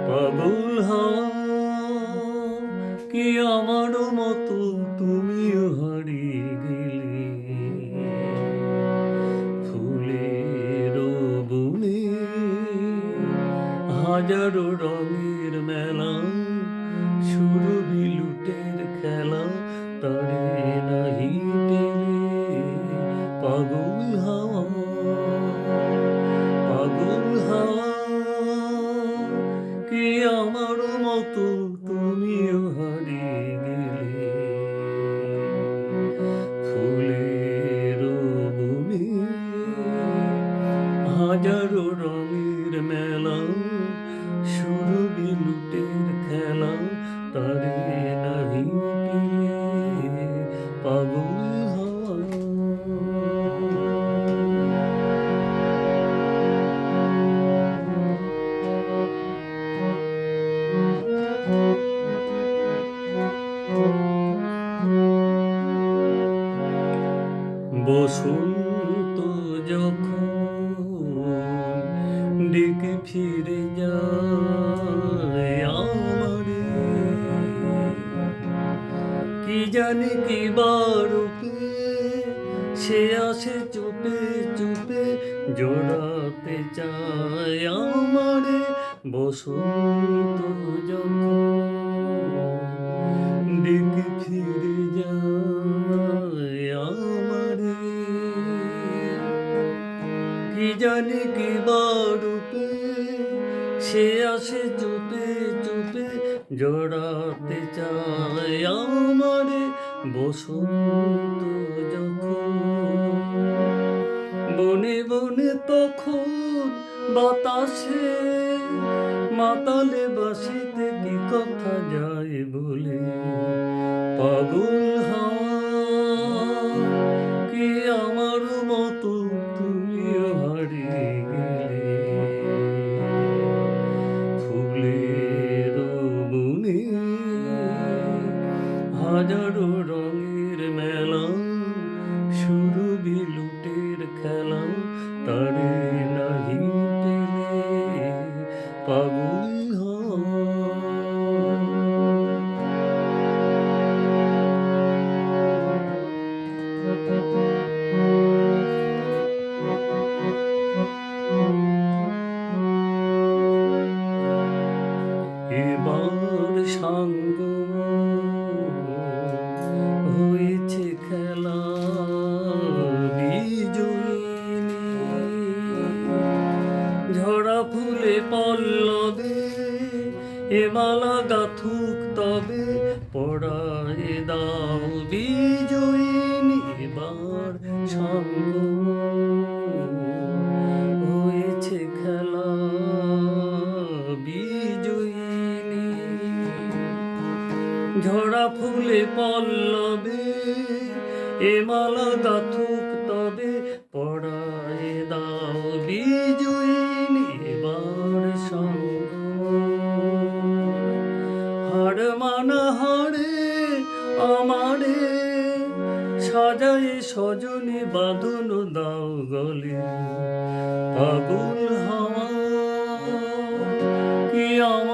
পাগল কি আমার মতো তুমিও হারিয়ে গেলে ফুলের বনে হাজারো রঙের মেলা সুরভি লুটের খেলা তারে নাহি পেলে পাগল হাওয়া কি আমার মতো তুমিও হারিয়ে গেলে ফুলের বনে হাজারো রঙের মেলা সুরভি লুটের খেলা তারে নাহি পেলে পাগল হাওয়া। বসন্ত যখন ডেকে ফিরে যায় আমারে কি জানি কি বারুপে সে আসে চুপে চুপে জড়াতে চায় আমারে বসন্ত যখন ডেকে ফিরে যায় আমারে কি জানি কি বারুপে সে আসে চুপে চুপে জড়াতে চায় আমারে বসন্ত যখন বনে বনে তখন বাতাসে মাতালে বাসিতে কি কথা যায় বলে পাগল হাওয়া কি আমার মতো তুমিও হারিয়ে গেলে ফুলের বনে হাজারো রঙের মেলা সুরভি লুটের খেলা তারে নাহি পেলে পাগল এবার সাঙ্গ হয়েছে খেলা বিজয়িনী ঝরা ফুলে পল্লবে এ মালা গাথুক তবে পড়ায় দাও বিজয়িনী এবার সাঙ্গ হয়েছে খেলা বিজয়িনী ঝরা ফুলে পল্লবে এ মালা গাথুক তবে পড়ায় দাও বিজয়িনী এবার সঙ্গ হার মানা হারে আমারে সাজায় সজনে বাঁধন দাও গলে পাগল হাওয়া কি আমার